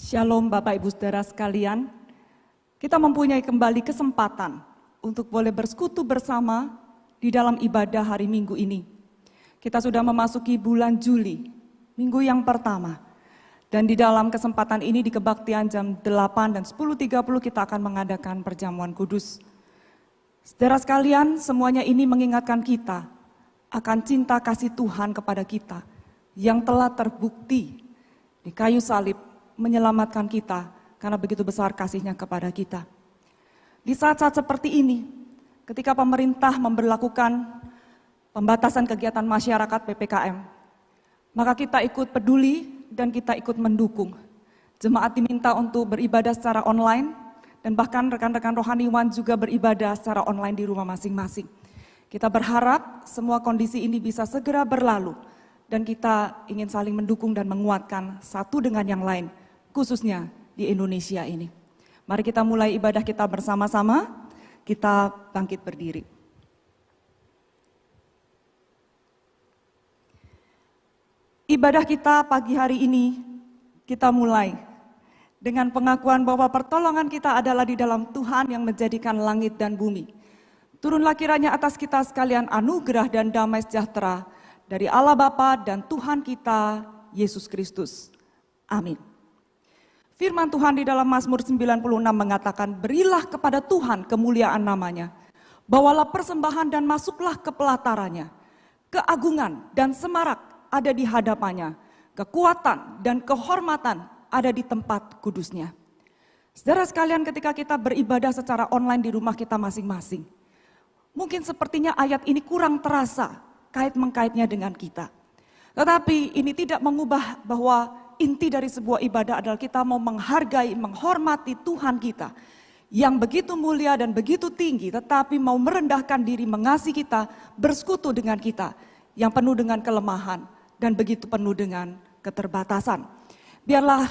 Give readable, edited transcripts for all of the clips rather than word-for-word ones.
Shalom Bapak Ibu Saudara sekalian, kita mempunyai kembali kesempatan untuk boleh bersekutu bersama di dalam ibadah hari Minggu ini. Kita sudah memasuki bulan Juli, minggu yang pertama. Dan di dalam kesempatan ini di kebaktian jam 8 dan 10.30 kita akan mengadakan perjamuan kudus. Saudara sekalian, semuanya ini mengingatkan kita akan cinta kasih Tuhan kepada kita yang telah terbukti di kayu salib menyelamatkan kita karena begitu besar kasih-Nya kepada kita. Di saat-saat seperti ini, ketika pemerintah memberlakukan pembatasan kegiatan masyarakat PPKM, maka kita ikut peduli dan kita ikut mendukung. Jemaat diminta untuk beribadah secara online dan bahkan rekan-rekan rohaniwan juga beribadah secara online di rumah masing-masing. Kita berharap semua kondisi ini bisa segera berlalu dan kita ingin saling mendukung dan menguatkan satu dengan yang lain, khususnya di Indonesia ini. Mari kita mulai ibadah kita bersama-sama, kita bangkit berdiri. Ibadah kita pagi hari ini, kita mulai dengan pengakuan bahwa pertolongan kita adalah di dalam Tuhan yang menjadikan langit dan bumi. Turunlah kiranya atas kita sekalian anugerah dan damai sejahtera dari Allah Bapa dan Tuhan kita, Yesus Kristus. Amin. Firman Tuhan di dalam Mazmur 96 mengatakan, berilah kepada Tuhan kemuliaan namanya, bawalah persembahan dan masuklah ke pelatarannya. Keagungan dan semarak ada di hadapannya, kekuatan dan kehormatan ada di tempat kudusnya. Saudara sekalian, ketika kita beribadah secara online di rumah kita masing-masing, mungkin sepertinya ayat ini kurang terasa kait-mengkaitnya dengan kita. Tetapi ini tidak mengubah bahwa inti dari sebuah ibadah adalah kita mau menghargai, menghormati Tuhan kita yang begitu mulia dan begitu tinggi, tetapi mau merendahkan diri, mengasihi kita, bersekutu dengan kita yang penuh dengan kelemahan dan begitu penuh dengan keterbatasan. Biarlah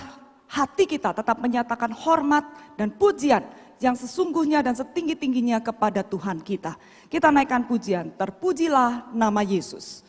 hati kita tetap menyatakan hormat dan pujian yang sesungguhnya dan setinggi-tingginya kepada Tuhan kita. Kita naikkan pujian, terpujilah nama Yesus.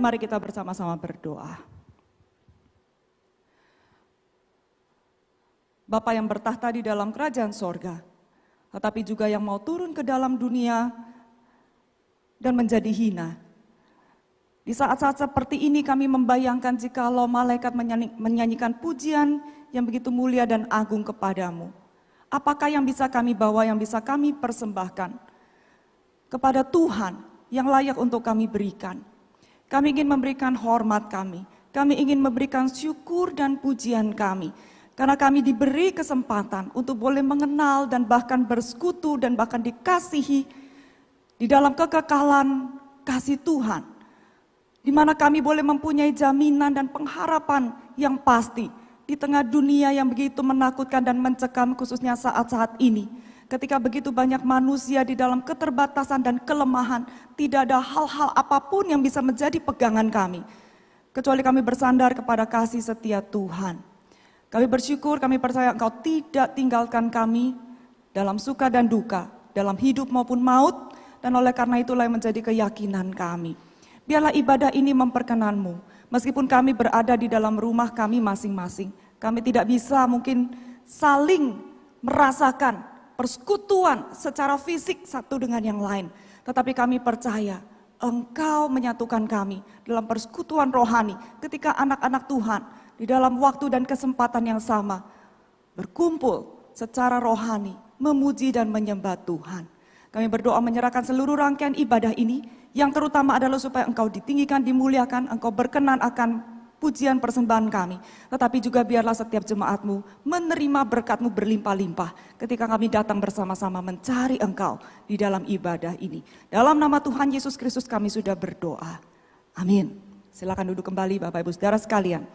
Mari kita bersama-sama berdoa. Bapa yang bertahta di dalam kerajaan sorga, tetapi juga yang mau turun ke dalam dunia dan menjadi hina. Di saat-saat seperti ini kami membayangkan jikalau malaikat menyanyikan pujian yang begitu mulia dan agung kepadamu. Apakah yang bisa kami bawa, yang bisa kami persembahkan kepada Tuhan yang layak untuk kami berikan? Kami ingin memberikan hormat kami ingin memberikan syukur dan pujian kami. Karena kami diberi kesempatan untuk boleh mengenal dan bahkan bersekutu dan bahkan dikasihi di dalam kekekalan kasih Tuhan. Di mana kami boleh mempunyai jaminan dan pengharapan yang pasti di tengah dunia yang begitu menakutkan dan mencekam, khususnya saat-saat ini. Ketika begitu banyak manusia di dalam keterbatasan dan kelemahan, tidak ada hal-hal apapun yang bisa menjadi pegangan kami, kecuali kami bersandar kepada kasih setia Tuhan. Kami bersyukur, kami percaya Engkau tidak tinggalkan kami dalam suka dan duka, dalam hidup maupun maut, dan oleh karena itulah yang menjadi keyakinan kami. Biarlah ibadah ini memperkenanmu, meskipun kami berada di dalam rumah kami masing-masing. Kami tidak bisa mungkin saling merasakan persekutuan secara fisik satu dengan yang lain. Tetapi kami percaya Engkau menyatukan kami dalam persekutuan rohani ketika anak-anak Tuhan di dalam waktu dan kesempatan yang sama berkumpul secara rohani, memuji dan menyembah Tuhan. Kami berdoa menyerahkan seluruh rangkaian ibadah ini yang terutama adalah supaya Engkau ditinggikan, dimuliakan, Engkau berkenan akan pujian persembahan kami. Tetapi juga biarlah setiap jemaat-Mu menerima berkat-Mu berlimpah-limpah ketika kami datang bersama-sama mencari Engkau di dalam ibadah ini. Dalam nama Tuhan Yesus Kristus kami sudah berdoa. Amin. Silakan duduk kembali Bapak Ibu Saudara sekalian.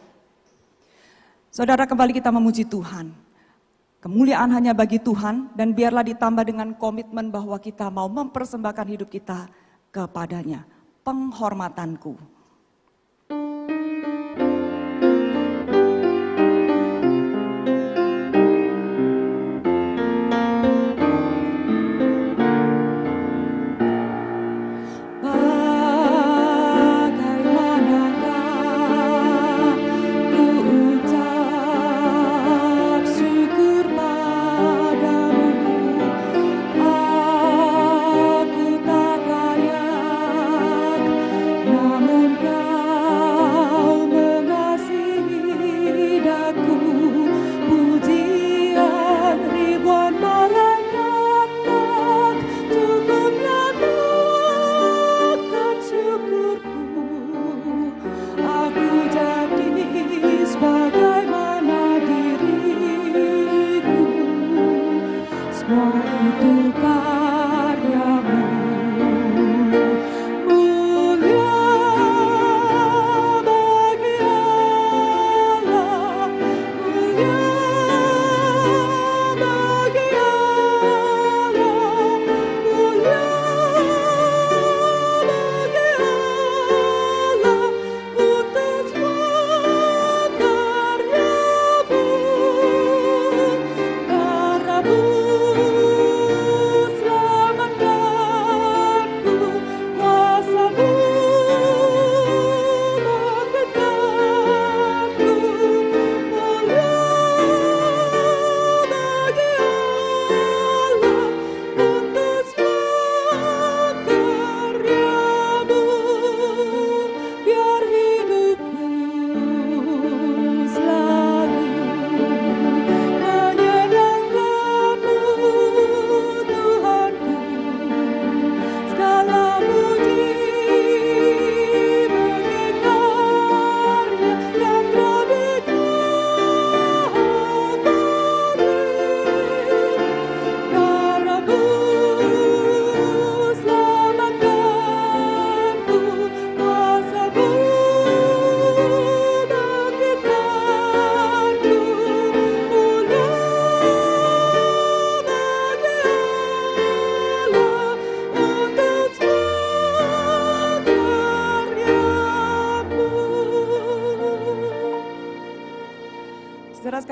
Saudara, kembali kita memuji Tuhan. Kemuliaan hanya bagi Tuhan dan biarlah ditambah dengan komitmen bahwa kita mau mempersembahkan hidup kita kepadanya. Penghormatanku.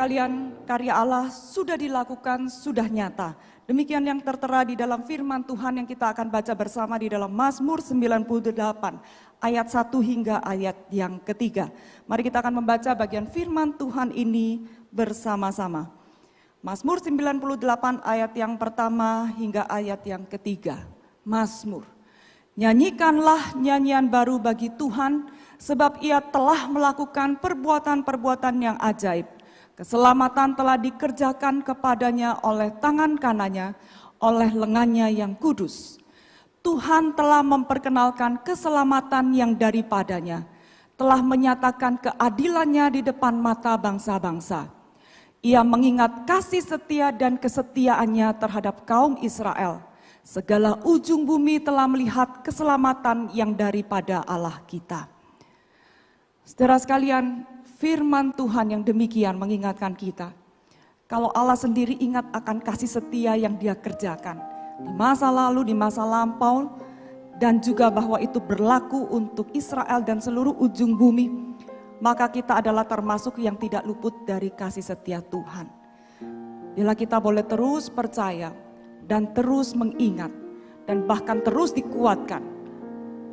Sekalian, karya Allah sudah dilakukan, sudah nyata. Demikian yang tertera di dalam firman Tuhan yang kita akan baca bersama di dalam Mazmur 98 ayat 1 hingga ayat yang ketiga. Mari kita akan membaca bagian firman Tuhan ini bersama-sama. Mazmur 98 ayat yang pertama hingga ayat yang ketiga. Mazmur. Nyanyikanlah nyanyian baru bagi Tuhan, sebab Ia telah melakukan perbuatan-perbuatan yang ajaib. Keselamatan telah dikerjakan kepadanya oleh tangan kanannya, oleh lengannya yang kudus. Tuhan telah memperkenalkan keselamatan yang daripadanya, telah menyatakan keadilannya di depan mata bangsa-bangsa. Ia mengingat kasih setia dan kesetiaannya terhadap kaum Israel. Segala ujung bumi telah melihat keselamatan yang daripada Allah kita. Saudara sekalian, firman Tuhan yang demikian mengingatkan kita. Kalau Allah sendiri ingat akan kasih setia yang Dia kerjakan di masa lalu, di masa lampau, dan juga bahwa itu berlaku untuk Israel dan seluruh ujung bumi, maka kita adalah termasuk yang tidak luput dari kasih setia Tuhan. Bila kita boleh terus percaya dan terus mengingat dan bahkan terus dikuatkan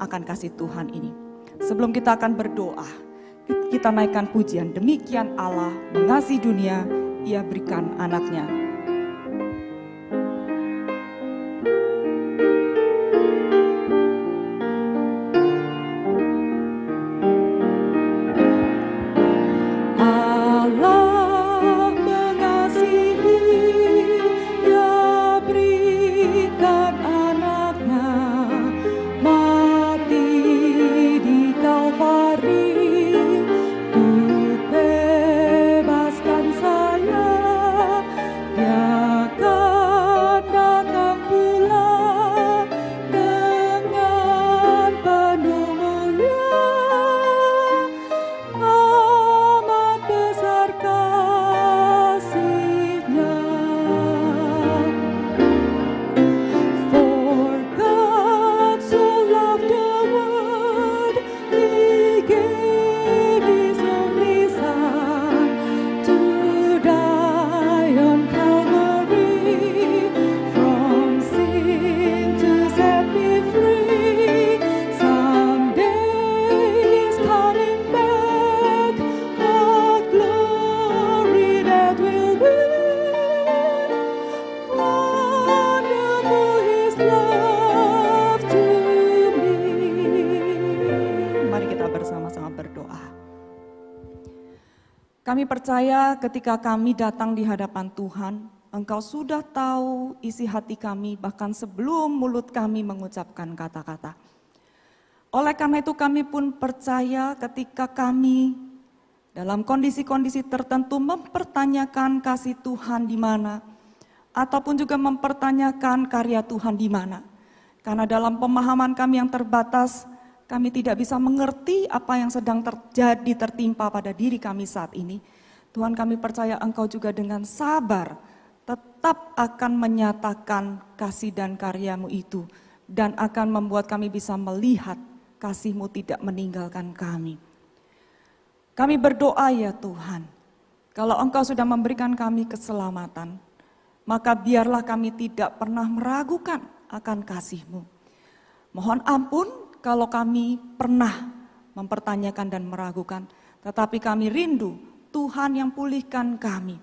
akan kasih Tuhan ini. Sebelum kita akan berdoa, kita naikkan pujian. Demikian Allah mengasihi dunia, Ia berikan anaknya. Kami percaya ketika kami datang di hadapan Tuhan, Engkau sudah tahu isi hati kami bahkan sebelum mulut kami mengucapkan kata-kata. Oleh karena itu kami pun percaya ketika kami dalam kondisi-kondisi tertentu mempertanyakan kasih Tuhan di mana, ataupun juga mempertanyakan karya Tuhan di mana. Karena dalam pemahaman kami yang terbatas, kami tidak bisa mengerti apa yang sedang terjadi tertimpa pada diri kami saat ini. Tuhan, kami percaya Engkau juga dengan sabar tetap akan menyatakan kasih dan karya-Mu itu, dan akan membuat kami bisa melihat kasih-Mu tidak meninggalkan kami. Kami berdoa ya Tuhan, kalau Engkau sudah memberikan kami keselamatan, maka biarlah kami tidak pernah meragukan akan kasih-Mu. Mohon ampun kalau kami pernah mempertanyakan dan meragukan, tetapi kami rindu Tuhan yang pulihkan kami.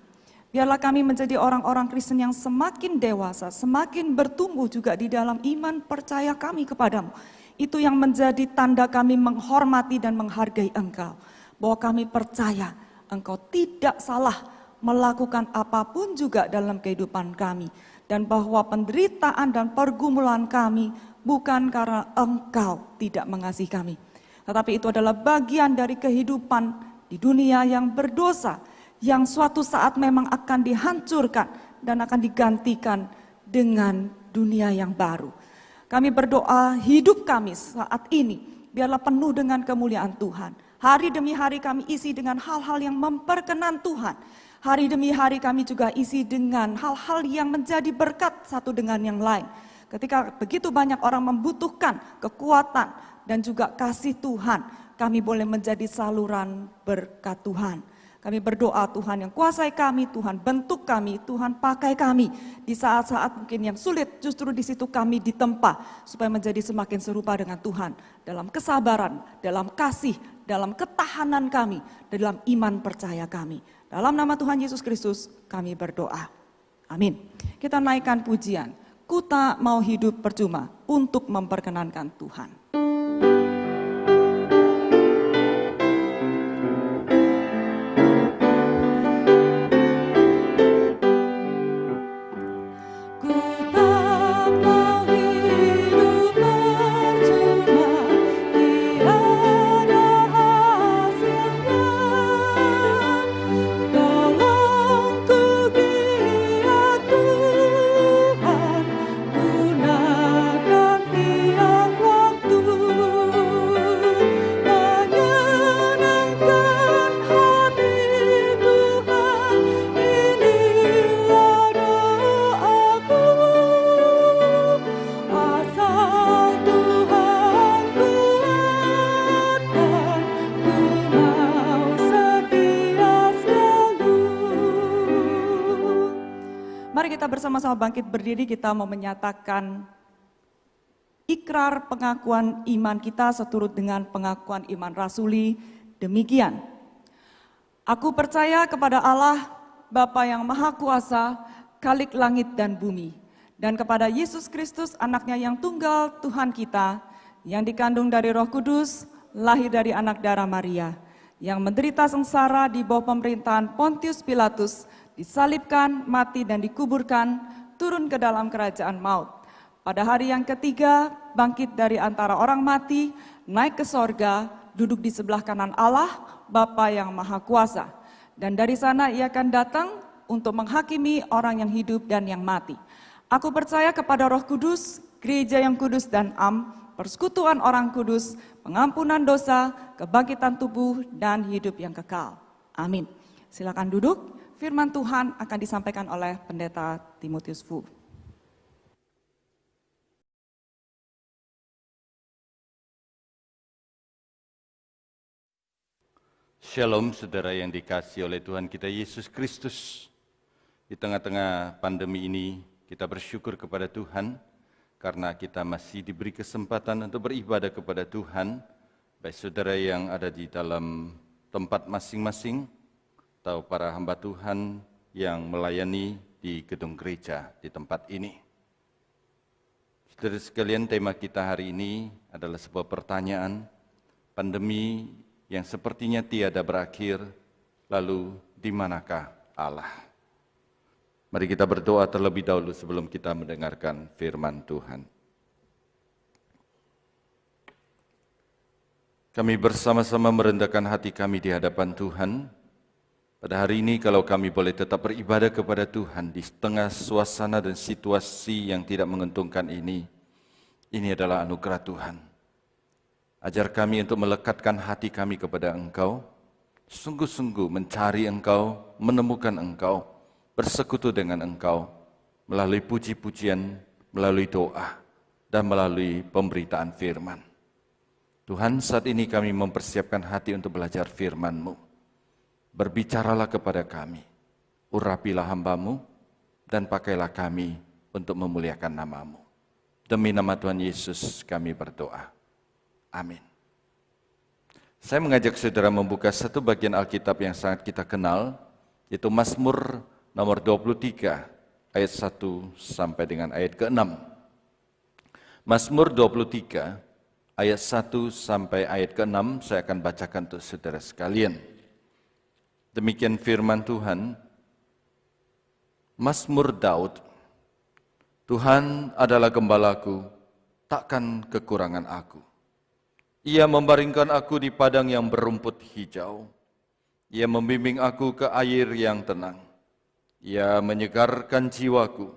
Biarlah kami menjadi orang-orang Kristen yang semakin dewasa, semakin bertumbuh juga di dalam iman percaya kami kepadamu. Itu yang menjadi tanda kami menghormati dan menghargai Engkau. Bahwa kami percaya Engkau tidak salah melakukan apapun juga dalam kehidupan kami. Dan bahwa penderitaan dan pergumulan kami bukan karena Engkau tidak mengasihi kami, tetapi itu adalah bagian dari kehidupan di dunia yang berdosa, yang suatu saat memang akan dihancurkan dan akan digantikan dengan dunia yang baru. Kami berdoa hidup kami saat ini biarlah penuh dengan kemuliaan Tuhan. Hari demi hari kami isi dengan hal-hal yang memperkenan Tuhan. Hari demi hari kami juga isi dengan hal-hal yang menjadi berkat satu dengan yang lain. Ketika begitu banyak orang membutuhkan kekuatan dan juga kasih Tuhan, kami boleh menjadi saluran berkat Tuhan. Kami berdoa Tuhan yang kuasai kami, Tuhan bentuk kami, Tuhan pakai kami. Di saat-saat mungkin yang sulit, justru di situ kami ditempa supaya menjadi semakin serupa dengan Tuhan. Dalam kesabaran, dalam kasih, dalam ketahanan kami, dalam iman percaya kami. Dalam nama Tuhan Yesus Kristus kami berdoa. Amin. Kita naikkan pujian. Ku tak mau hidup percuma untuk memperkenankan Tuhan. Gunakan tiap waktu bersama-sama bangkit berdiri, kita mau menyatakan ikrar pengakuan iman kita seturut dengan pengakuan iman rasuli. Demikian, aku percaya kepada Allah, Bapa yang Maha Kuasa, Khalik langit dan bumi, dan kepada Yesus Kristus, anaknya yang tunggal, Tuhan kita, yang dikandung dari Roh Kudus, lahir dari anak darah Maria, yang menderita sengsara di bawah pemerintahan Pontius Pilatus, disalibkan, mati dan dikuburkan, turun ke dalam kerajaan maut. Pada hari yang ketiga, bangkit dari antara orang mati, naik ke sorga, duduk di sebelah kanan Allah, Bapa yang Maha Kuasa. Dan dari sana ia akan datang untuk menghakimi orang yang hidup dan yang mati. Aku percaya kepada Roh Kudus, gereja yang kudus dan persekutuan orang kudus, pengampunan dosa, kebangkitan tubuh, dan hidup yang kekal. Amin. Silakan duduk, firman Tuhan akan disampaikan oleh Pendeta Timotius Fu. Shalom saudara yang dikasihi oleh Tuhan kita Yesus Kristus. Di tengah-tengah pandemi ini kita bersyukur kepada Tuhan karena kita masih diberi kesempatan untuk beribadah kepada Tuhan, baik saudara yang ada di dalam tempat masing-masing atau para hamba Tuhan yang melayani di gedung gereja di tempat ini. Saudara sekalian, tema kita hari ini adalah sebuah pertanyaan, pandemi yang sepertinya tiada berakhir, lalu di manakah Allah? Mari kita berdoa terlebih dahulu sebelum kita mendengarkan firman Tuhan. Kami bersama-sama merendahkan hati kami di hadapan Tuhan. Pada hari ini kalau kami boleh tetap beribadah kepada Tuhan di tengah suasana dan situasi yang tidak menguntungkan ini adalah anugerah Tuhan. Ajar kami untuk melekatkan hati kami kepada Engkau, sungguh-sungguh mencari Engkau, menemukan Engkau, bersekutu dengan Engkau, melalui puji-pujian, melalui doa, dan melalui pemberitaan firman. Tuhan, saat ini kami mempersiapkan hati untuk belajar firman-Mu. Berbicaralah kepada kami, urapilah hamba-Mu, dan pakailah kami untuk memuliakan nama-Mu. Demi nama Tuhan Yesus kami berdoa. Amin. Saya mengajak saudara membuka satu bagian Alkitab yang sangat kita kenal, yaitu Mazmur nomor 23, ayat 1 sampai dengan ayat ke-6. Mazmur 23, ayat 1 sampai ayat ke-6, saya akan bacakan untuk saudara sekalian. Demikian firman Tuhan, Mazmur Daud, Tuhan adalah gembalaku, takkan kekurangan aku. Ia membaringkan aku di padang yang berumput hijau. Ia membimbing aku ke air yang tenang. Ia menyegarkan jiwaku.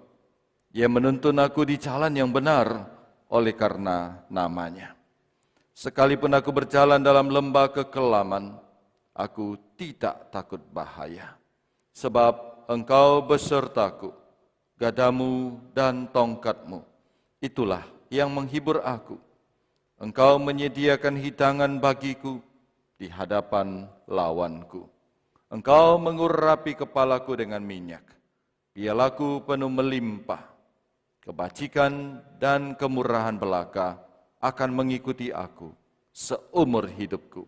Ia menuntun aku di jalan yang benar oleh karena namanya. Sekalipun aku berjalan dalam lembah kekelaman, aku tidak takut bahaya. Sebab Engkau besertaku, gadamu dan tongkatmu, itulah yang menghibur aku. Engkau menyediakan hidangan bagiku di hadapan lawanku. Engkau mengurapi kepalaku dengan minyak. Pialaku penuh melimpah. Kebajikan dan kemurahan belaka akan mengikuti aku seumur hidupku.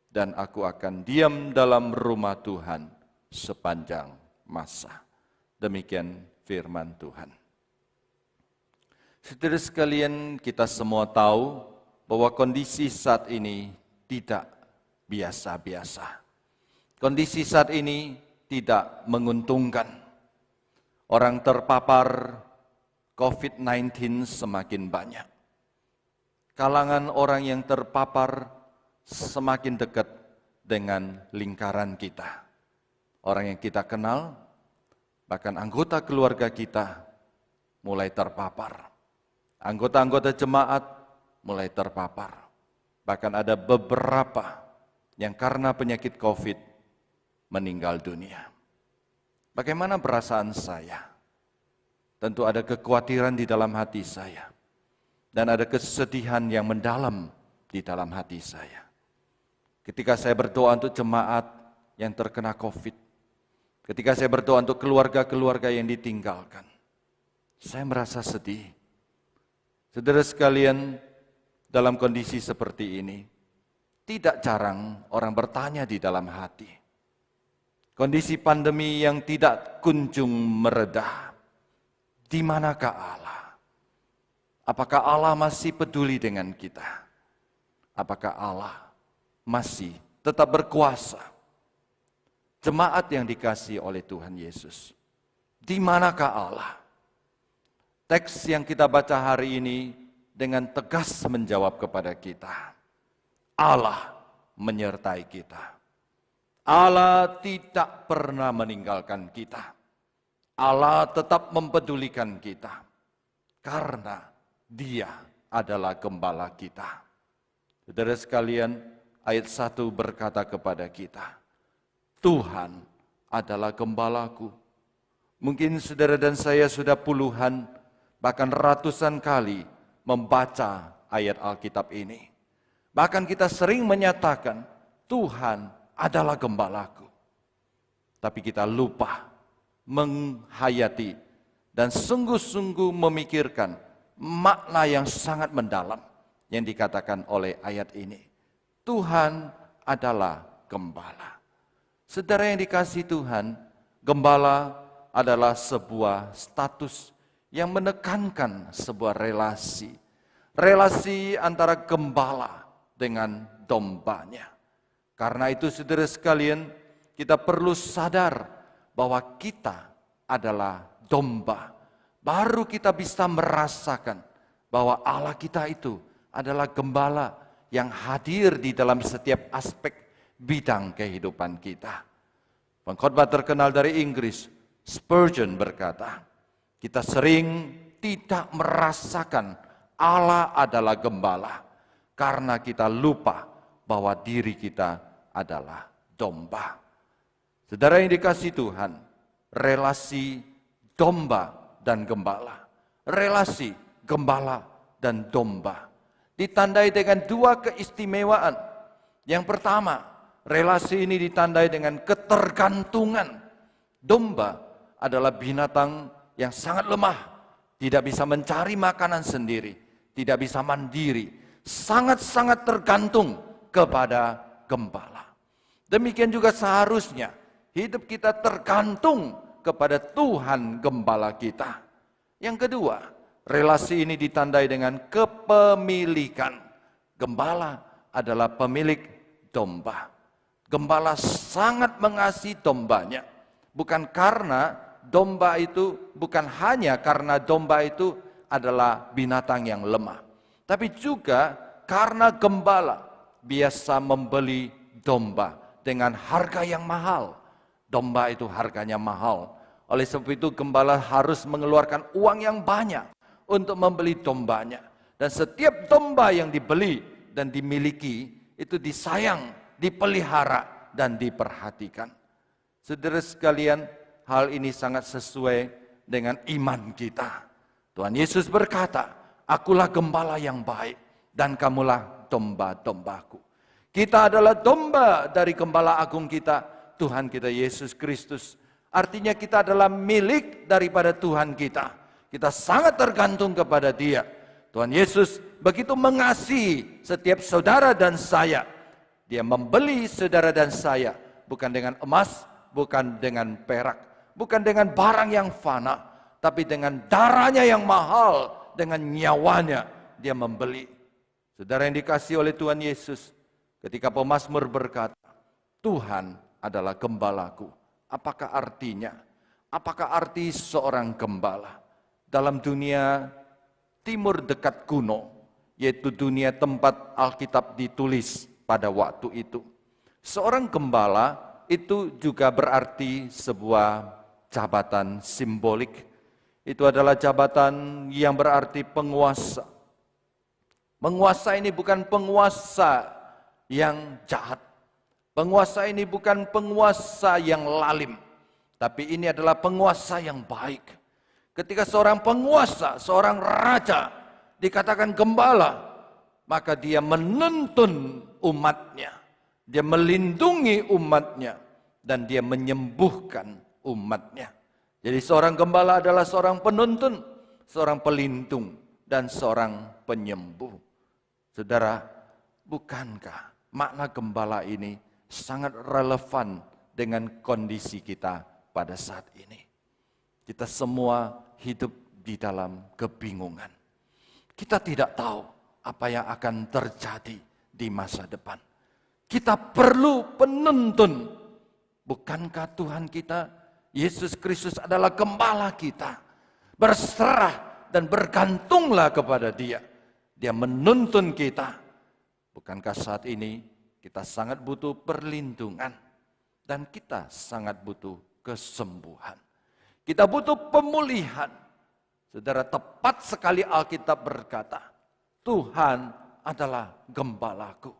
Dan aku akan diam dalam rumah Tuhan sepanjang masa. Demikian firman Tuhan. Saudara sekalian, kita semua tahu bahwa kondisi saat ini tidak biasa-biasa. Kondisi saat ini tidak menguntungkan. Orang terpapar COVID-19 semakin banyak. Kalangan orang yang terpapar semakin dekat dengan lingkaran kita. Orang yang kita kenal, bahkan anggota keluarga kita mulai terpapar. Anggota-anggota jemaat mulai terpapar. Bahkan ada beberapa yang karena penyakit COVID meninggal dunia. Bagaimana perasaan saya? Tentu ada kekhawatiran di dalam hati saya. Dan ada kesedihan yang mendalam di dalam hati saya. Ketika saya berdoa untuk jemaat yang terkena COVID. Ketika saya berdoa untuk keluarga-keluarga yang ditinggalkan. Saya merasa sedih. Saudara sekalian, dalam kondisi seperti ini, tidak jarang orang bertanya di dalam hati. Kondisi pandemi yang tidak kunjung meredah. Di manakah Allah? Apakah Allah masih peduli dengan kita? Apakah Allah masih tetap berkuasa? Jemaat yang dikasihi oleh Tuhan Yesus, di manakah Allah? Teks yang kita baca hari ini dengan tegas menjawab kepada kita. Allah menyertai kita. Allah tidak pernah meninggalkan kita. Allah tetap mempedulikan kita. Karena Dia adalah gembala kita. Saudara sekalian, ayat 1 berkata kepada kita, Tuhan adalah gembalaku. Mungkin saudara dan saya sudah puluhan, bahkan ratusan kali membaca ayat Alkitab ini. Bahkan kita sering menyatakan, Tuhan adalah gembalaku. Tapi kita lupa menghayati dan sungguh-sungguh memikirkan makna yang sangat mendalam yang dikatakan oleh ayat ini. Tuhan adalah gembala. Saudara yang dikasihi Tuhan, gembala adalah sebuah status yang menekankan sebuah relasi. Relasi antara gembala dengan dombanya. Karena itu saudara sekalian, kita perlu sadar bahwa kita adalah domba. Baru kita bisa merasakan bahwa Allah kita itu adalah gembala yang hadir di dalam setiap aspek bidang kehidupan kita. Pengkhotbah terkenal dari Inggris, Spurgeon berkata, kita sering tidak merasakan Allah adalah gembala karena kita lupa bahwa diri kita adalah domba. Saudara yang dikasihi Tuhan, relasi domba dan gembala, relasi gembala dan domba ditandai dengan dua keistimewaan. Yang pertama, relasi ini ditandai dengan ketergantungan. Domba adalah binatang yang sangat lemah, tidak bisa mencari makanan sendiri, tidak bisa mandiri, sangat-sangat tergantung kepada gembala. Demikian juga seharusnya hidup kita tergantung kepada Tuhan gembala kita. Yang kedua, relasi ini ditandai dengan kepemilikan. Gembala adalah pemilik domba. Gembala sangat mengasihi dombanya. Bukan hanya karena domba itu adalah binatang yang lemah. Tapi juga karena gembala biasa membeli domba dengan harga yang mahal. Domba itu harganya mahal. Oleh sebab itu gembala harus mengeluarkan uang yang banyak untuk membeli dombanya. Dan setiap domba yang dibeli dan dimiliki itu disayang, dipelihara dan diperhatikan. Saudara sekalian, hal ini sangat sesuai dengan iman kita. Tuhan Yesus berkata, akulah gembala yang baik dan kamulah domba-dombaku. Kita adalah domba dari gembala agung kita, Tuhan kita Yesus Kristus. Artinya kita adalah milik daripada Tuhan kita. Kita sangat tergantung kepada Dia. Tuhan Yesus begitu mengasihi setiap saudara dan saya. Dia membeli saudara dan saya bukan dengan emas, bukan dengan perak, bukan dengan barang yang fana, tapi dengan darahnya yang mahal, dengan nyawanya Dia membeli. Saudara yang dikasihi oleh Tuhan Yesus, ketika pemazmur berkata, Tuhan adalah gembalaku. Apakah artinya? Apakah arti seorang gembala? Dalam dunia timur dekat kuno, yaitu dunia tempat Alkitab ditulis pada waktu itu. Seorang gembala itu juga berarti sebuah jabatan simbolik. Itu adalah jabatan yang berarti penguasa. Penguasa ini bukan penguasa yang jahat. Penguasa ini bukan penguasa yang lalim, tapi ini adalah penguasa yang baik. Ketika seorang penguasa, seorang raja dikatakan gembala, maka dia menuntun umatnya, dia melindungi umatnya, dan dia menyembuhkan umatnya. Jadi seorang gembala adalah seorang penuntun, seorang pelindung, dan seorang penyembuh. Saudara, bukankah makna gembala ini sangat relevan dengan kondisi kita pada saat ini? Kita semua hidup di dalam kebingungan. Kita tidak tahu apa yang akan terjadi di masa depan. Kita perlu penuntun. Bukankah Tuhan kita, Yesus Kristus adalah gembala kita? Berserah dan bergantunglah kepada Dia. Dia menuntun kita. Bukankah saat ini kita sangat butuh perlindungan dan kita sangat butuh kesembuhan. Kita butuh pemulihan. Saudara, tepat sekali Alkitab berkata, Tuhan adalah gembalaku.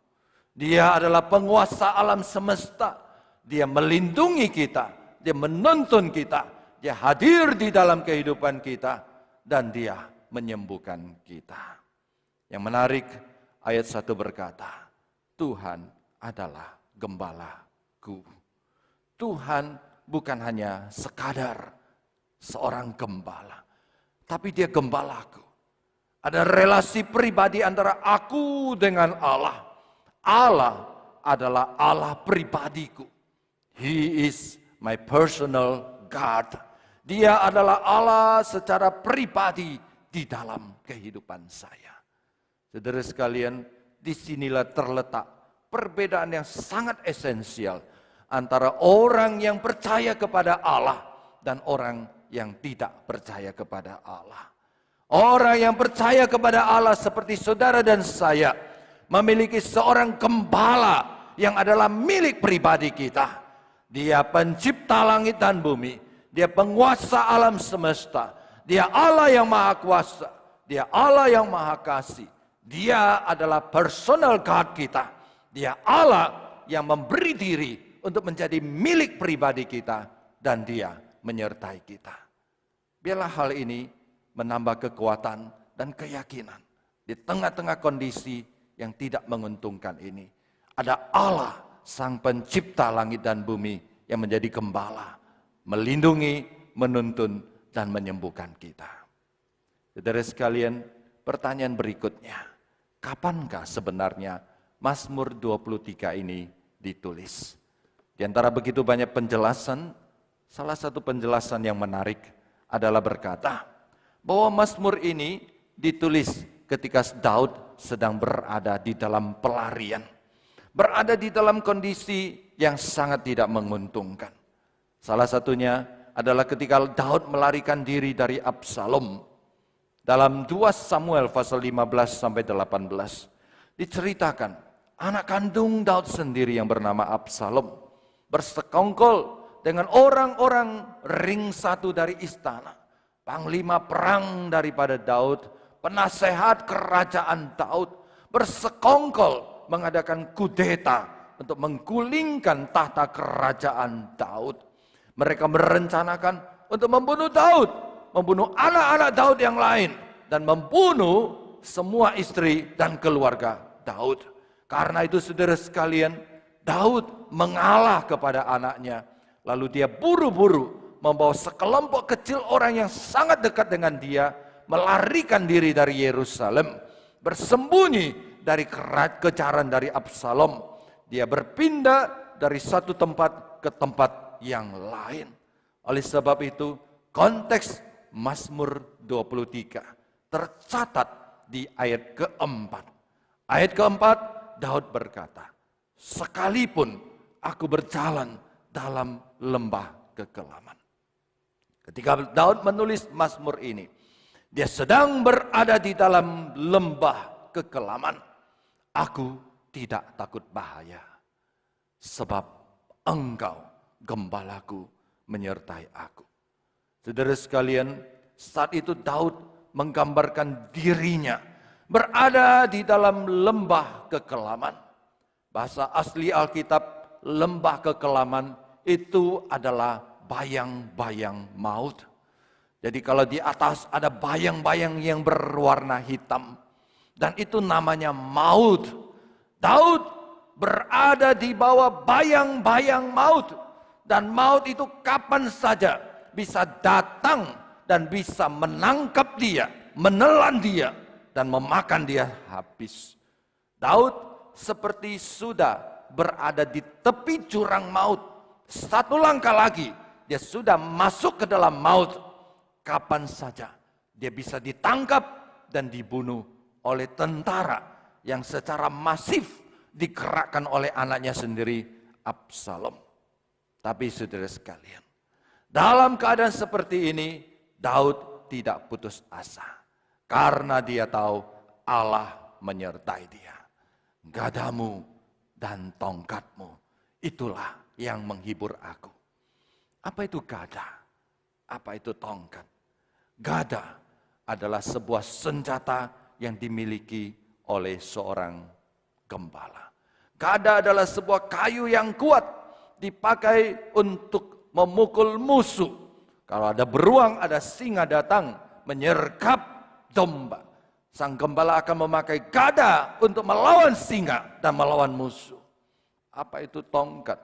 Dia adalah penguasa alam semesta. Dia melindungi kita, Dia menuntun kita, Dia hadir di dalam kehidupan kita, dan Dia menyembuhkan kita. Yang menarik, ayat 1 berkata, Tuhan adalah gembalaku. Tuhan bukan hanya sekadar seorang gembala, tapi Dia gembalaku. Ada relasi pribadi antara aku dengan Allah. Allah adalah Allah pribadiku. He is my personal God. Dia adalah Allah secara pribadi di dalam kehidupan saya. Saudara sekalian, disinilah terletak perbedaan yang sangat esensial antara orang yang percaya kepada Allah dan orang yang tidak percaya kepada Allah. Orang yang percaya kepada Allah seperti saudara dan saya memiliki seorang gembala yang adalah milik pribadi kita. Dia pencipta langit dan bumi. Dia penguasa alam semesta. Dia Allah yang maha kuasa. Dia Allah yang maha kasih. Dia adalah personal God kita. Dia Allah yang memberi diri untuk menjadi milik pribadi kita. Dan Dia menyertai kita. Biarlah hal ini menambah kekuatan dan keyakinan. Di tengah-tengah kondisi yang tidak menguntungkan ini. Ada Allah, Sang Pencipta langit dan bumi yang menjadi gembala. Melindungi, menuntun, dan menyembuhkan kita. Saudara sekalian, pertanyaan berikutnya. Kapankah sebenarnya Mazmur 23 ini ditulis? Di antara begitu banyak penjelasan, salah satu penjelasan yang menarik adalah berkata bahwa Mazmur ini ditulis ketika Daud sedang berada di dalam pelarian. Berada di dalam kondisi yang sangat tidak menguntungkan. Salah satunya adalah ketika Daud melarikan diri dari Absalom. Dalam 2 Samuel pasal 15 sampai 18 diceritakan anak kandung Daud sendiri yang bernama Absalom bersekongkol dengan orang-orang ring 1 dari istana. Panglima perang daripada Daud, penasehat kerajaan Daud, bersekongkol mengadakan kudeta untuk menggulingkan tahta kerajaan Daud. Mereka merencanakan untuk membunuh Daud, membunuh anak-anak Daud yang lain, dan membunuh semua istri dan keluarga Daud. Karena itu saudara sekalian, Daud mengalah kepada anaknya, lalu dia buru-buru membawa sekelompok kecil orang yang sangat dekat dengan dia, melarikan diri dari Yerusalem, bersembunyi dari kejaran dari Absalom. Dia berpindah dari satu tempat ke tempat yang lain. Oleh sebab itu, konteks Mazmur 23 tercatat di ayat keempat. Ayat keempat, Daud berkata, sekalipun aku berjalan dalam lembah kekelaman. Ketika Daud menulis Mazmur ini, dia sedang berada di dalam lembah kekelaman. Aku tidak takut bahaya, sebab Engkau, gembalaku, menyertai aku. Saudara sekalian, saat itu Daud menggambarkan dirinya berada di dalam lembah kekelaman. Bahasa asli Alkitab, lembah kekelaman itu adalah bayang-bayang maut. Jadi kalau di atas ada bayang-bayang yang berwarna hitam, dan itu namanya maut. Daud berada di bawah bayang-bayang maut, dan maut itu kapan saja bisa datang dan bisa menangkap dia, menelan dia, dan memakan dia habis. Daud seperti sudah berada di tepi jurang maut. Satu langkah lagi, dia sudah masuk ke dalam maut. Kapan saja dia bisa ditangkap dan dibunuh oleh tentara yang secara masif digerakkan oleh anaknya sendiri, Absalom. Tapi saudara sekalian, dalam keadaan seperti ini, Daud tidak putus asa. Karena dia tahu Allah menyertai dia. Gadamu dan tongkatmu, itulah yang menghibur aku. Apa itu gada? Apa itu tongkat? Gada adalah sebuah senjata yang dimiliki oleh seorang gembala. Gada adalah sebuah kayu yang kuat dipakai untuk memukul musuh. Kalau ada beruang, ada singa datang menyergap domba. Sang gembala akan memakai gada untuk melawan singa dan melawan musuh. Apa itu tongkat?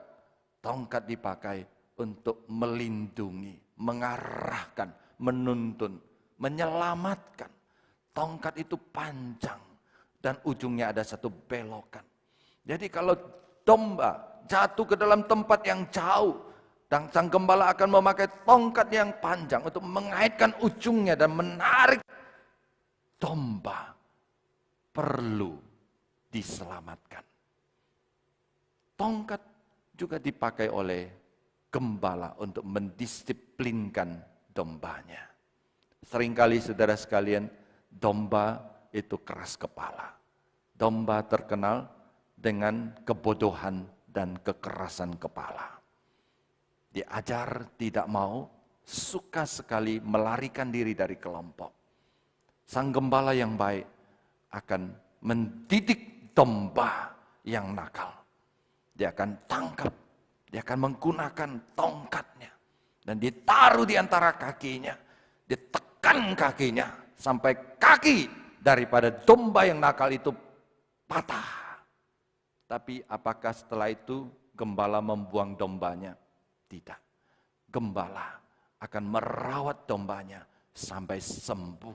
Tongkat dipakai untuk melindungi, mengarahkan, menuntun, menyelamatkan. Tongkat itu panjang dan ujungnya ada satu belokan. Jadi kalau domba jatuh ke dalam tempat yang jauh, dan sang gembala akan memakai tongkat yang panjang untuk mengaitkan ujungnya dan menarik domba, perlu diselamatkan. Tongkat juga dipakai oleh gembala untuk mendisiplinkan dombanya. Seringkali saudara sekalian, domba itu keras kepala. Domba terkenal dengan kebodohan dan kekerasan kepala. Diajar tidak mau, suka sekali melarikan diri dari kelompok. Sang gembala yang baik akan mendidik domba yang nakal. Dia akan tangkap, dia akan menggunakan tongkatnya dan ditaruh di antara kakinya, ditekan kakinya sampai kaki daripada domba yang nakal itu patah. Tapi apakah setelah itu gembala membuang dombanya? Tidak. Gembala akan merawat dombanya sampai sembuh,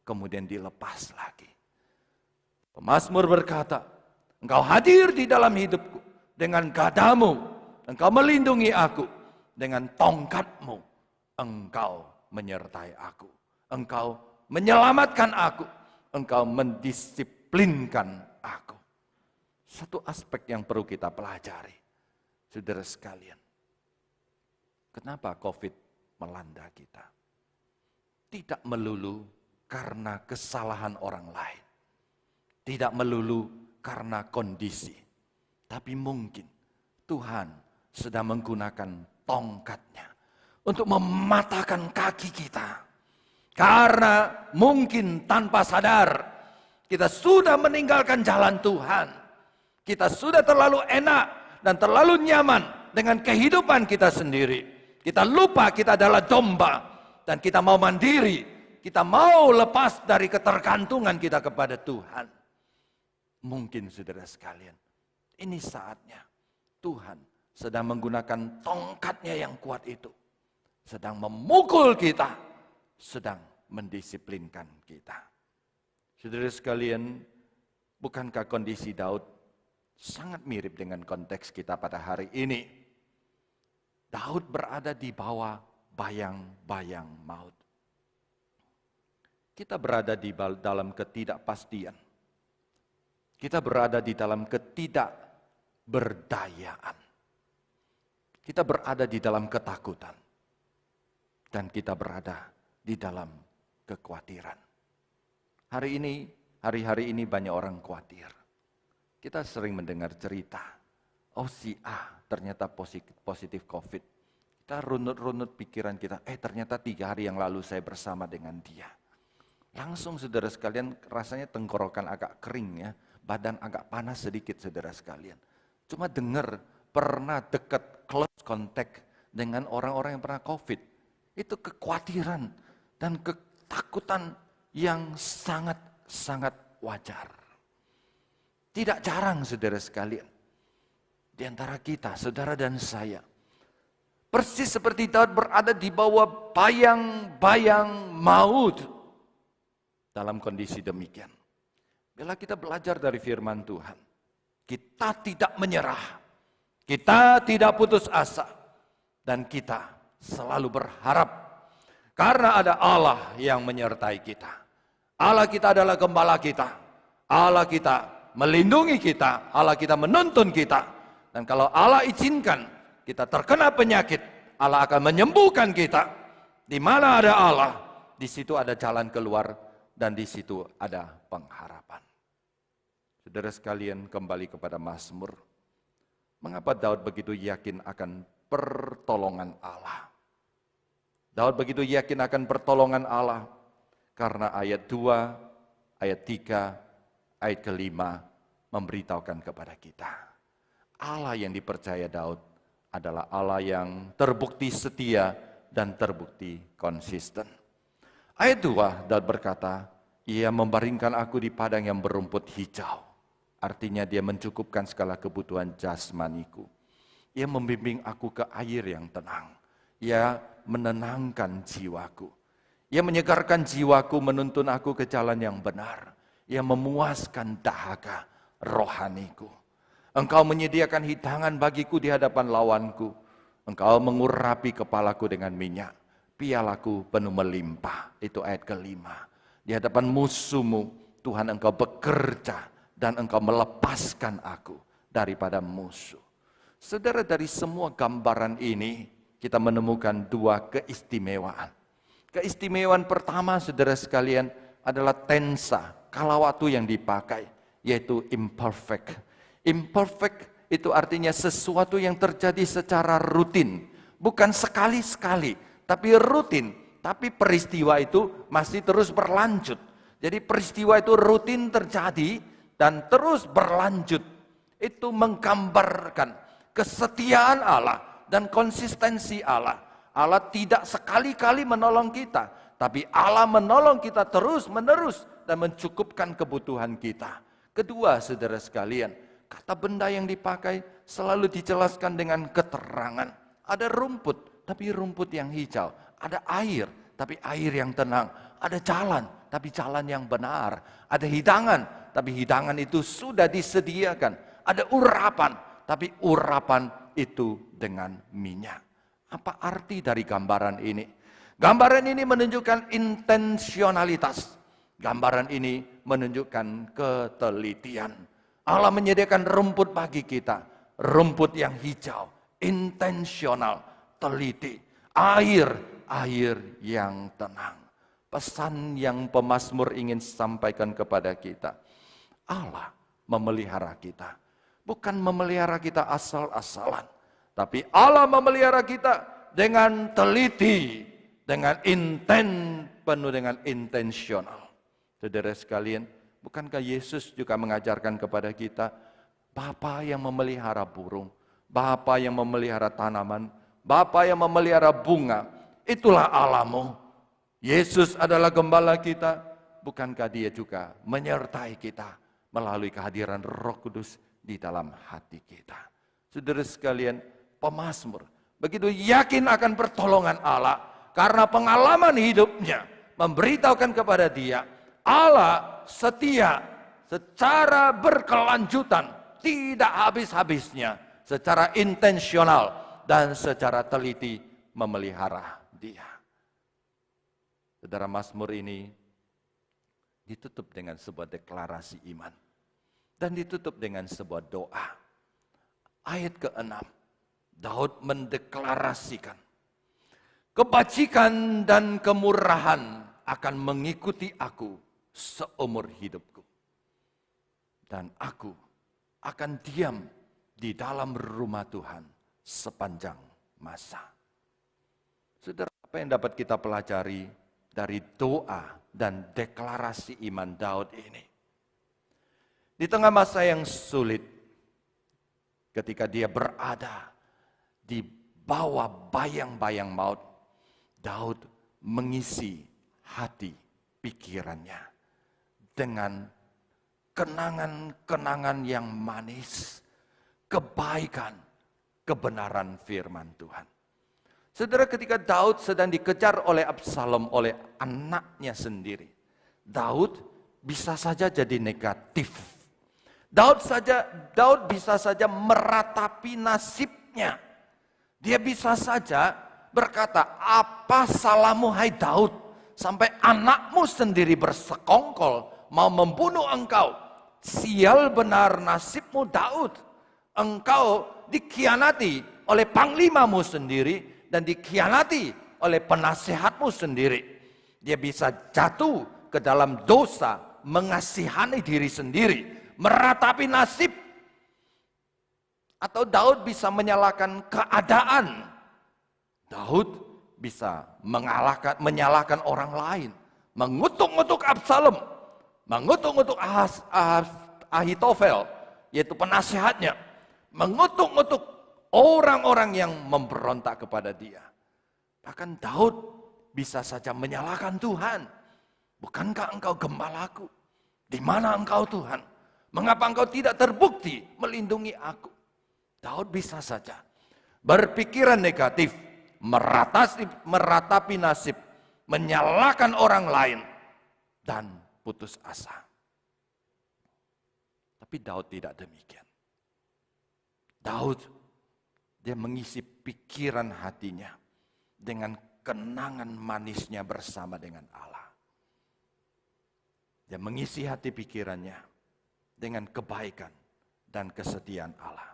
kemudian dilepas lagi. Pemazmur berkata, engkau hadir di dalam hidupku dengan gadamu, engkau melindungi aku dengan tongkatmu, engkau menyertai aku, engkau menyelamatkan aku, engkau mendisiplinkan aku. Satu aspek yang perlu kita pelajari, saudara sekalian. Kenapa COVID melanda kita? Tidak melulu karena kesalahan orang lain. Tidak melulu karena kondisi. Tapi mungkin Tuhan sedang menggunakan tongkatnya untuk mematahkan kaki kita. Karena mungkin tanpa sadar kita sudah meninggalkan jalan Tuhan. Kita sudah terlalu enak dan terlalu nyaman dengan kehidupan kita sendiri. Kita lupa kita adalah domba dan kita mau mandiri. Kita mau lepas dari ketergantungan kita kepada Tuhan. Mungkin saudara sekalian, ini saatnya Tuhan sedang menggunakan tongkatnya yang kuat itu. Sedang memukul kita, sedang mendisiplinkan kita. Saudara sekalian, bukankah kondisi Daud sangat mirip dengan konteks kita pada hari ini? Daud berada di bawah bayang-bayang maut. Kita berada di dalam ketidakpastian. Kita berada di dalam ketidakberdayaan. Kita berada di dalam ketakutan. Dan kita berada di dalam kekhawatiran. Hari-hari ini banyak orang khawatir. Kita sering mendengar cerita, oh si A ternyata positif COVID. Kita runut-runut pikiran kita, ternyata 3 hari yang lalu saya bersama dengan dia. Langsung saudara sekalian rasanya tenggorokan agak kering ya, badan agak panas sedikit saudara sekalian. Cuma dengar pernah dekat close contact dengan orang-orang yang pernah COVID. Itu kekhawatiran dan ketakutan yang sangat-sangat wajar. Tidak jarang saudara sekalian, di antara kita, saudara dan saya, Persis seperti Daud berada di bawah bayang-bayang maut. Dalam kondisi demikian, bila kita belajar dari firman Tuhan, kita tidak menyerah, kita tidak putus asa, dan kita selalu berharap. Karena ada Allah yang menyertai kita. Allah kita adalah gembala kita. Allah kita melindungi kita. Allah kita menuntun kita. Dan kalau Allah izinkan kita terkena penyakit, Allah akan menyembuhkan kita. Di mana ada Allah, di situ ada jalan keluar dan di situ ada pengharapan. Saudara sekalian, kembali kepada Mazmur. Mengapa Daud begitu yakin akan pertolongan Allah? Daud begitu yakin akan pertolongan Allah karena ayat 2, ayat 3, ayat kelima memberitahukan kepada kita. Allah yang dipercaya Daud adalah Allah yang terbukti setia dan terbukti konsisten. Ayat 2, Daud berkata, Ia membaringkan aku di padang yang berumput hijau. Artinya dia mencukupkan segala kebutuhan jasmaniku. Ia membimbing aku ke air yang tenang. Ia menenangkan jiwaku. Ia menyegarkan jiwaku, menuntun aku ke jalan yang benar. Ia memuaskan dahaga rohaniku. Engkau menyediakan hidangan bagiku di hadapan lawanku. Engkau mengurapi kepalaku dengan minyak. Pialaku penuh melimpah. Itu ayat kelima. Di hadapan musuhmu, Tuhan engkau bekerja dan engkau melepaskan aku daripada musuh. Saudara, dari semua gambaran ini, kita menemukan dua keistimewaan. Keistimewaan pertama, saudara sekalian, adalah tensa, kala waktu yang dipakai, yaitu imperfect. Imperfect itu artinya sesuatu yang terjadi secara rutin. Bukan sekali-sekali, tapi rutin. Tapi peristiwa itu masih terus berlanjut. Jadi peristiwa itu rutin terjadi dan terus berlanjut. Itu menggambarkan kesetiaan Allah dan konsistensi Allah. Allah tidak sekali-kali menolong kita, tapi Allah menolong kita terus-menerus dan mencukupkan kebutuhan kita. Kedua, saudara sekalian, kata benda yang dipakai selalu dijelaskan dengan keterangan. Ada rumput, tapi rumput yang hijau. Ada air, tapi air yang tenang. Ada jalan, tapi jalan yang benar. Ada hidangan, tapi hidangan itu sudah disediakan. Ada urapan, tapi urapan itu dengan minyak. Apa arti dari gambaran ini? Gambaran ini menunjukkan intensionalitas. Gambaran ini menunjukkan ketelitian. Allah menyediakan rumput bagi kita. Rumput yang hijau, intensional, teliti. Air yang tenang. Pesan yang pemazmur ingin sampaikan kepada kita. Allah memelihara kita. Bukan memelihara kita asal-asalan. Tapi Allah memelihara kita dengan teliti. Dengan penuh dengan intensional. Saudara sekalian, bukankah Yesus juga mengajarkan kepada kita, Bapa yang memelihara burung, Bapa yang memelihara tanaman, Bapa yang memelihara bunga, itulah Allahmu. Yesus adalah gembala kita, bukankah Dia juga menyertai kita melalui kehadiran Roh Kudus di dalam hati kita. Saudara sekalian, pemazmur begitu yakin akan pertolongan Allah, karena pengalaman hidupnya memberitahukan kepada dia, Allah setia secara berkelanjutan, tidak habis-habisnya, secara intensional dan secara teliti memelihara dia. Saudara, Mazmur ini ditutup dengan sebuah deklarasi iman dan ditutup dengan sebuah doa. Ayat ke-6, Daud mendeklarasikan, kebajikan dan kemurahan akan mengikuti aku seumur hidupku. Dan aku akan diam di dalam rumah Tuhan sepanjang masa. Saudara, apa yang dapat kita pelajari dari doa dan deklarasi iman Daud ini? Di tengah masa yang sulit, ketika dia berada di bawah bayang-bayang maut, Daud mengisi hati pikirannya dengan kenangan-kenangan yang manis, kebaikan, kebenaran firman Tuhan. Saudara, ketika Daud sedang dikejar oleh Absalom, oleh anaknya sendiri, Daud bisa saja jadi negatif. Daud bisa saja meratapi nasibnya. Dia bisa saja berkata, apa salahmu hai Daud, sampai anakmu sendiri bersekongkol mau membunuh engkau. Sial benar nasibmu Daud, engkau dikhianati oleh panglimamu sendiri dan dikhianati oleh penasehatmu sendiri. Dia bisa jatuh ke dalam dosa, mengasihani diri sendiri, meratapi nasib. Atau Daud bisa menyalahkan keadaan. Daud bisa menyalahkan orang lain, mengutuk-ngutuk Absalom, mengutuk-ngutuk Ahitofel, yaitu penasehatnya, mengutuk-ngutuk orang-orang yang memberontak kepada dia. Bahkan Daud bisa saja menyalahkan Tuhan. Bukankah engkau gembalaku? Di mana engkau Tuhan? Mengapa engkau tidak terbukti melindungi aku? Daud bisa saja berpikiran negatif, meratapi nasib, menyalahkan orang lain, dan putus asa. Tapi Daud tidak demikian. Daud, dia mengisi pikiran hatinya dengan kenangan manisnya bersama dengan Allah. Dia mengisi hati pikirannya dengan kebaikan dan kesetiaan Allah.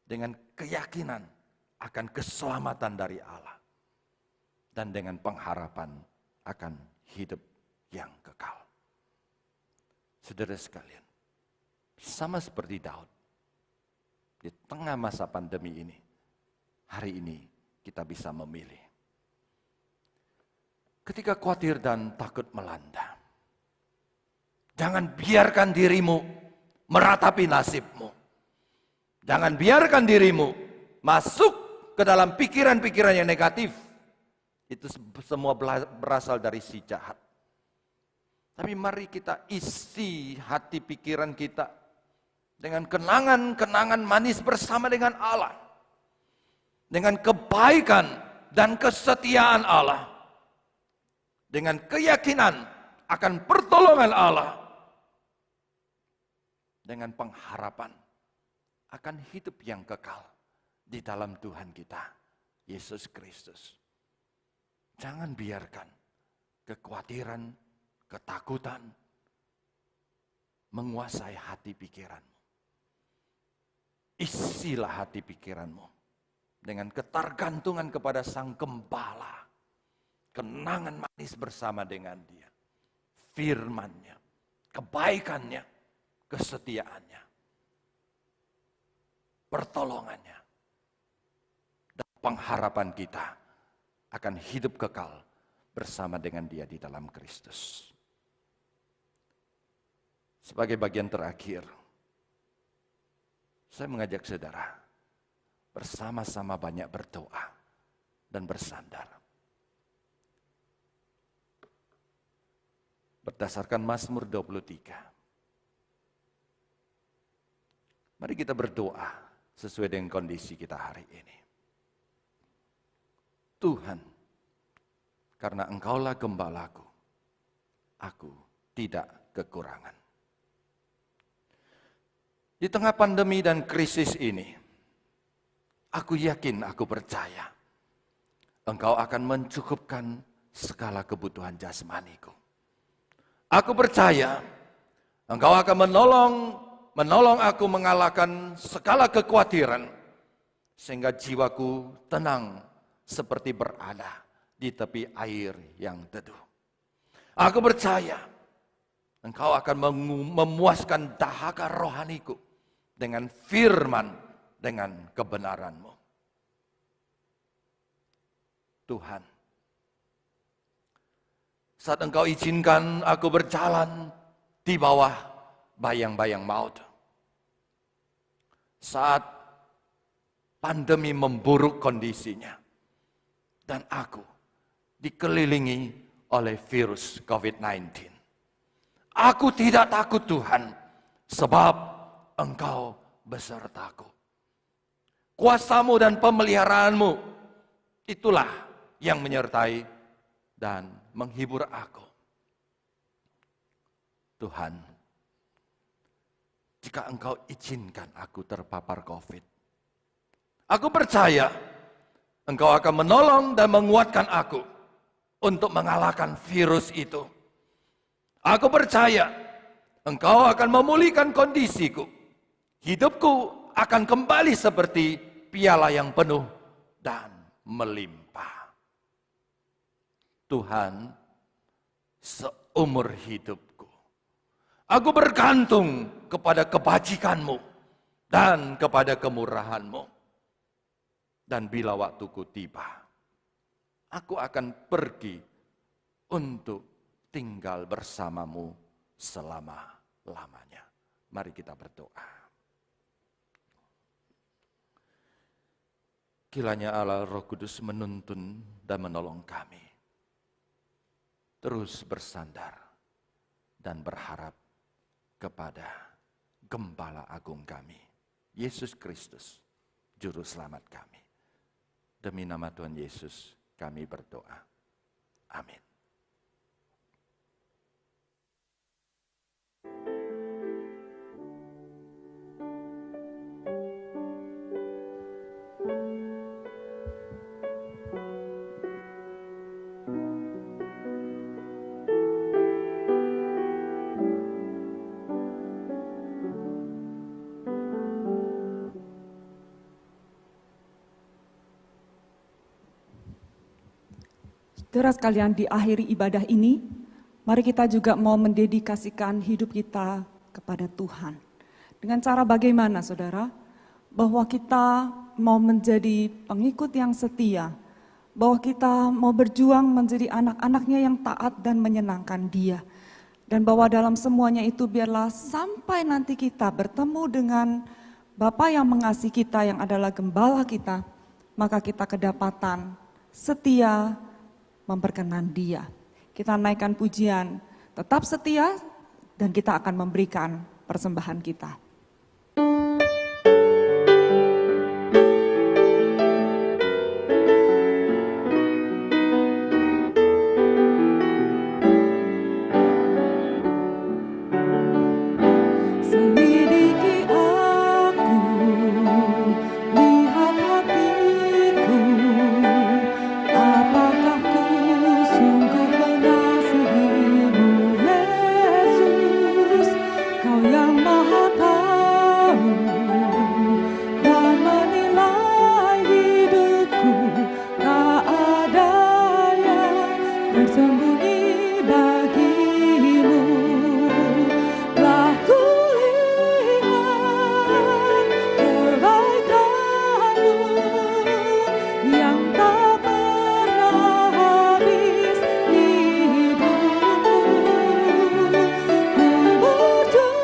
Dengan keyakinan akan keselamatan dari Allah. Dan dengan pengharapan akan hidup yang kekal. Saudara sekalian, sama seperti Daud, di tengah masa pandemi ini, hari ini kita bisa memilih. Ketika khawatir dan takut melanda, jangan biarkan dirimu meratapi nasibmu. Jangan biarkan dirimu masuk ke dalam pikiran-pikiran yang negatif. Itu semua berasal dari si jahat. Tapi mari kita isi hati pikiran kita dengan kenangan-kenangan manis bersama dengan Allah. Dengan kebaikan dan kesetiaan Allah. Dengan keyakinan akan pertolongan Allah. Dengan pengharapan akan hidup yang kekal di dalam Tuhan kita, Yesus Kristus. Jangan biarkan kekhawatiran, ketakutan menguasai hati pikiranmu. Isilah hati pikiranmu dengan ketergantungan kepada Sang Gembala. Kenangan manis bersama dengan Dia. Firman-Nya, kebaikannya, kesetiaannya, pertolongannya, dan pengharapan kita akan hidup kekal bersama dengan Dia di dalam Kristus. Sebagai bagian terakhir, saya mengajak saudara bersama-sama banyak berdoa dan bersandar. Berdasarkan Mazmur 23. Mari kita berdoa sesuai dengan kondisi kita hari ini. Tuhan, karena Engkaulah gembalaku, aku tidak kekurangan. Di tengah pandemi dan krisis ini, aku yakin, aku percaya, Engkau akan mencukupkan segala kebutuhan jasmaniku. Aku percaya, Engkau akan menolong aku mengalahkan segala kekhawatiran, sehingga jiwaku tenang seperti berada di tepi air yang teduh. Aku percaya Engkau akan memuaskan dahaga rohaniku dengan firman, dengan kebenaran-Mu. Tuhan, saat Engkau izinkan aku berjalan di bawah bayang-bayang maut. Saat pandemi memburuk kondisinya. Dan aku dikelilingi oleh virus COVID-19. Aku tidak takut Tuhan, sebab Engkau besertaku. Kuasa-Mu dan pemeliharaanmu Itulah yang menyertai dan menghibur aku. Tuhan, jika Engkau izinkan aku terpapar COVID, aku percaya Engkau akan menolong dan menguatkan aku untuk mengalahkan virus itu. Aku percaya Engkau akan memulihkan kondisiku. Hidupku akan kembali seperti piala yang penuh dan melimpah. Tuhan, seumur hidupku, aku bergantung kepada kebajikan-Mu dan kepada kemurahan-Mu. Dan bila waktuku tiba, aku akan pergi untuk tinggal bersama-Mu selama-lamanya. Mari kita berdoa. Kiranya Allah Roh Kudus menuntun dan menolong kami. Terus bersandar dan berharap kepada Gembala Agung kami, Yesus Kristus, Juru Selamat kami. Demi nama Tuhan Yesus kami berdoa. Amin. Saudara sekalian, di akhir ibadah ini, mari kita juga mau mendedikasikan hidup kita kepada Tuhan. Dengan cara bagaimana, saudara? Bahwa kita mau menjadi pengikut yang setia, bahwa kita mau berjuang menjadi anak-anaknya yang taat dan menyenangkan Dia. Dan bahwa dalam semuanya itu biarlah sampai nanti kita bertemu dengan Bapa yang mengasihi kita, yang adalah Gembala kita, maka kita kedapatan setia memperkenan Dia. Kita naikkan pujian, tetap setia, dan kita akan memberikan persembahan kita. Selidiki aku, lihat hatiku, apakah ku sungguh mengasihimu, Yesus, Kau yang Maha Tahu dan menilai hidupku, tak ada yang tersembunyi bagimu. Telah kulihat kebaikan-Mu yang tak pernah habis hidupku. Ku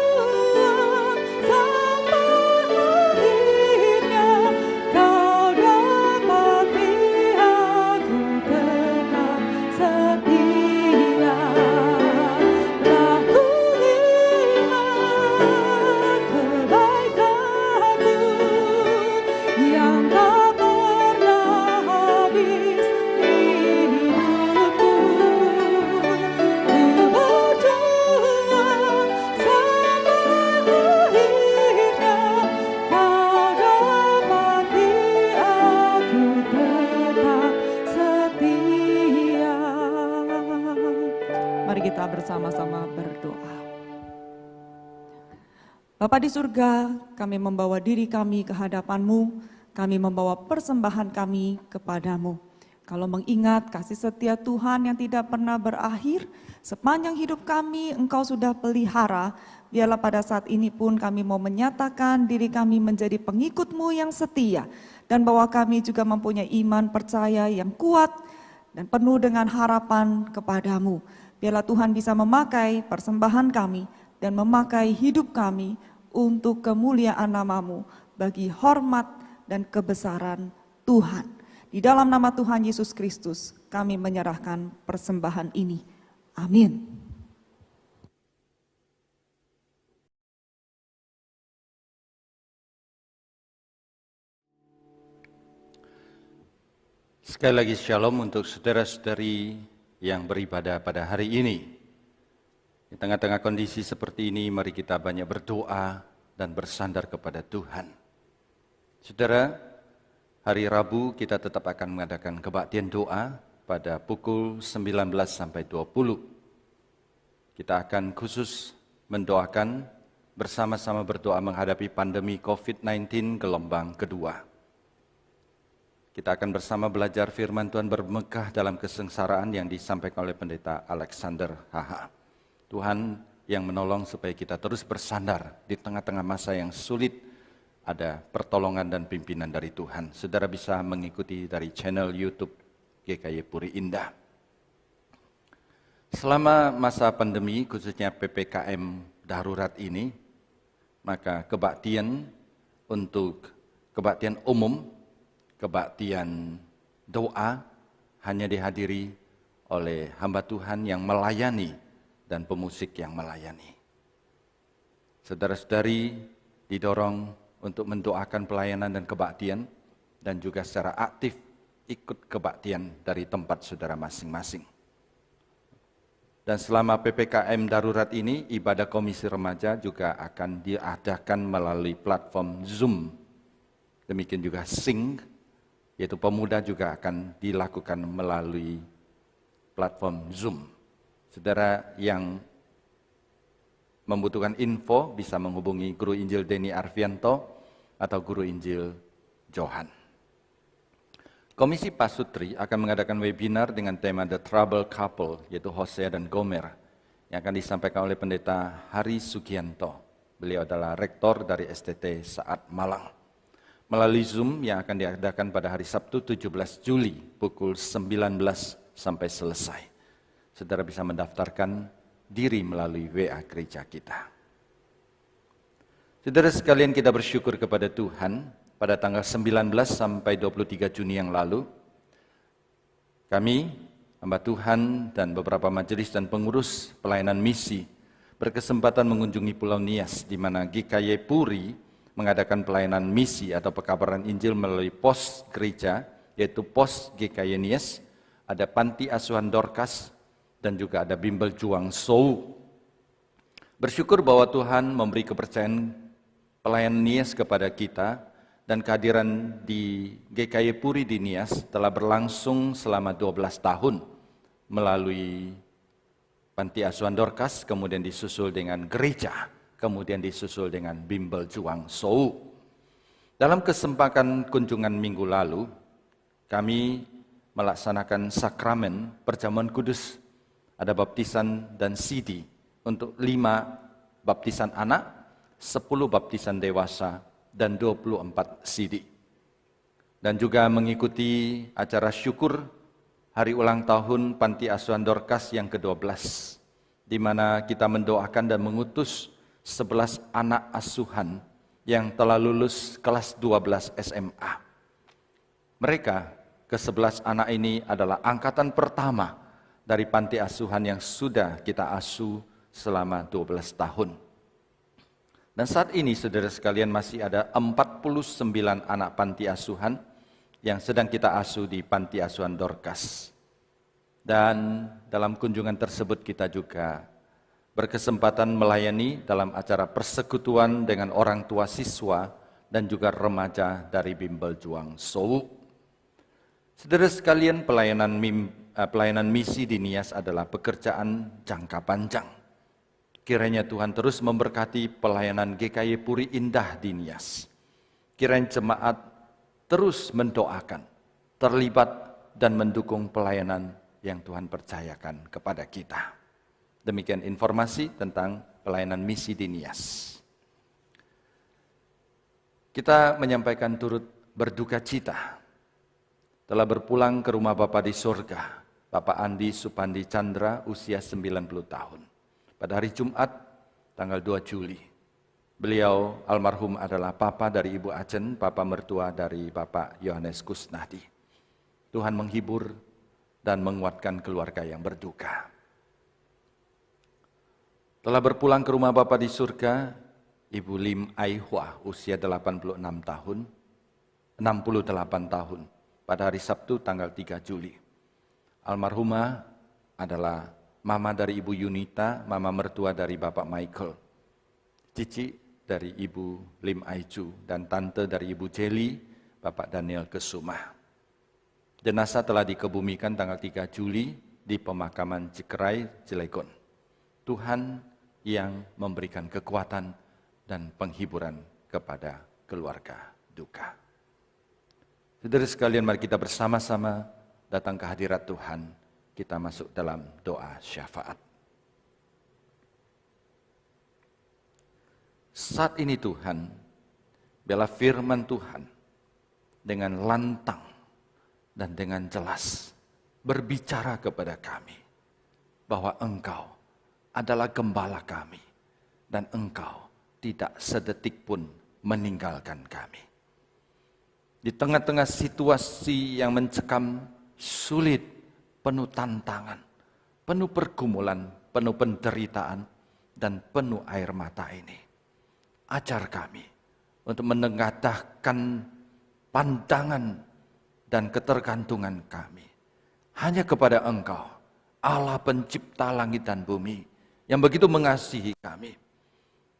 berjuang sampai akhirnya, Kau dapati aku tetap setia. Telah kulihat kebaikan-Mu yang tak pernah habis hidupku. Ku berjuang sampai akhirnya, Kau dapati aku tetap setia. Mari kita bersama-sama berdoa. Bapa di surga, kami membawa diri kami ke hadapan-Mu, kami membawa persembahan kami kepadamu. Kalau mengingat kasih setia Tuhan yang tidak pernah berakhir, sepanjang hidup kami Engkau sudah pelihara, biarlah pada saat ini pun kami mau menyatakan diri kami menjadi pengikut-Mu yang setia, dan bahwa kami juga mempunyai iman percaya yang kuat dan penuh dengan harapan kepadamu. Biarlah Tuhan bisa memakai persembahan kami dan memakai hidup kami untuk kemuliaan nama-Mu bagi hormat dan kebesaran Tuhan. Di dalam nama Tuhan Yesus Kristus kami menyerahkan persembahan ini. Amin. Sekali lagi shalom untuk saudara-saudari yang beribadah pada hari ini. Di tengah-tengah kondisi seperti ini, mari kita banyak berdoa dan bersandar kepada Tuhan. Saudara, hari Rabu kita tetap akan mengadakan kebaktian doa pada pukul 19 sampai 20. Kita akan khusus mendoakan bersama-sama berdoa menghadapi pandemi COVID-19 gelombang kedua. Kita akan bersama belajar firman Tuhan bermegah dalam kesengsaraan yang disampaikan oleh Pendeta Alexander HH. Tuhan yang menolong supaya kita terus bersandar di tengah-tengah masa yang sulit, ada pertolongan dan pimpinan dari Tuhan. Saudara bisa mengikuti dari channel YouTube GKY Puri Indah. Selama masa pandemi, khususnya PPKM darurat ini, maka kebaktian umum, kebaktian doa hanya dihadiri oleh hamba Tuhan yang melayani dan pemusik yang melayani. Saudara-saudari didorong untuk mendoakan pelayanan dan kebaktian dan juga secara aktif ikut kebaktian dari tempat saudara masing-masing. Dan selama PPKM darurat ini, ibadah komisi remaja juga akan diadakan melalui platform Zoom. Demikian juga Sync, yaitu pemuda juga akan dilakukan melalui platform Zoom. Saudara yang membutuhkan info bisa menghubungi Guru Injil Denny Arvianto atau Guru Injil Johan. Komisi Pasutri akan mengadakan webinar dengan tema The Troubled Couple, yaitu Hosea dan Gomer, yang akan disampaikan oleh Pendeta Hari Sugianto. Beliau adalah rektor dari STT Saat Malang. Melalui Zoom yang akan diadakan pada hari Sabtu 17 Juli pukul 19 sampai selesai. Saudara bisa mendaftarkan diri melalui WA gereja kita. Saudara sekalian, kita bersyukur kepada Tuhan pada tanggal 19 sampai 23 Juni yang lalu. Kami, hamba Tuhan dan beberapa majelis dan pengurus pelayanan misi berkesempatan mengunjungi Pulau Nias di mana GKY Puri mengadakan pelayanan misi atau pekabaran Injil melalui pos gereja, yaitu pos GKY Nias, ada panti asuhan Dorcas, dan juga ada bimbel juang Sou. Bersyukur bahwa Tuhan memberi kepercayaan pelayanan Nias kepada kita, dan kehadiran di GKY Puri di Nias telah berlangsung selama 12 tahun melalui panti asuhan Dorcas, kemudian disusul dengan gereja, kemudian disusul dengan bimbel juang Sou. Dalam kesempatan kunjungan minggu lalu, kami melaksanakan sakramen perjamuan kudus. Ada baptisan dan sidi untuk 5 baptisan anak, 10 baptisan dewasa, dan 24 sidi. Dan juga mengikuti acara syukur hari ulang tahun Panti Asuhan Dorcas yang ke-12, di mana kita mendoakan dan mengutus 11 anak asuhan yang telah lulus kelas 12 SMA. Mereka, ke-11 anak ini adalah angkatan pertama dari panti asuhan yang sudah kita asuh selama 12 tahun. Dan saat ini saudara sekalian masih ada 49 anak panti asuhan yang sedang kita asuh di panti asuhan Dorcas. Dan dalam kunjungan tersebut kita juga berkesempatan melayani dalam acara persekutuan dengan orang tua siswa dan juga remaja dari bimbel juang Sou. Saudara sekalian, pelayanan misi di Nias adalah pekerjaan jangka panjang. Kiranya Tuhan terus memberkati pelayanan GKY Puri Indah di Nias. Kiranya jemaat terus mendoakan, terlibat dan mendukung pelayanan yang Tuhan percayakan kepada kita. Demikian informasi tentang pelayanan misi di Nias. Kita menyampaikan turut berduka cita telah berpulang ke rumah Bapa di surga, Bapak Andi Supandi Chandra, usia 90 tahun. Pada hari Jumat, tanggal 2 Juli. Beliau almarhum adalah papa dari Ibu Acen, papa mertua dari Bapak Yohanes Kusnadi. Tuhan menghibur dan menguatkan keluarga yang berduka. Telah berpulang ke rumah Bapa di surga, Ibu Lim Ai Hua, usia 68 tahun, pada hari Sabtu tanggal 3 Juli. Almarhumah adalah mama dari Ibu Yunita, mama mertua dari Bapak Michael, cici dari Ibu Lim Aicu, dan tante dari Ibu Jelly, Bapak Daniel Kesumah. Jenazah telah dikebumikan tanggal 3 Juli di pemakaman Cikerai, Cilegon. Tuhan yang memberikan kekuatan dan penghiburan kepada keluarga duka. Saudara sekalian, mari kita bersama-sama datang ke hadirat Tuhan. Kita masuk dalam doa syafaat. Saat ini Tuhan, biarlah firman Tuhan dengan lantang dan dengan jelas berbicara kepada kami bahwa Engkau adalah gembala kami dan Engkau tidak sedetik pun meninggalkan kami. Di tengah-tengah situasi yang mencekam, sulit, penuh tantangan, penuh pergumulan, penuh penderitaan, dan penuh air mata ini, ajar kami untuk menengadahkan pandangan dan ketergantungan kami hanya kepada Engkau, Allah pencipta langit dan bumi, yang begitu mengasihi kami,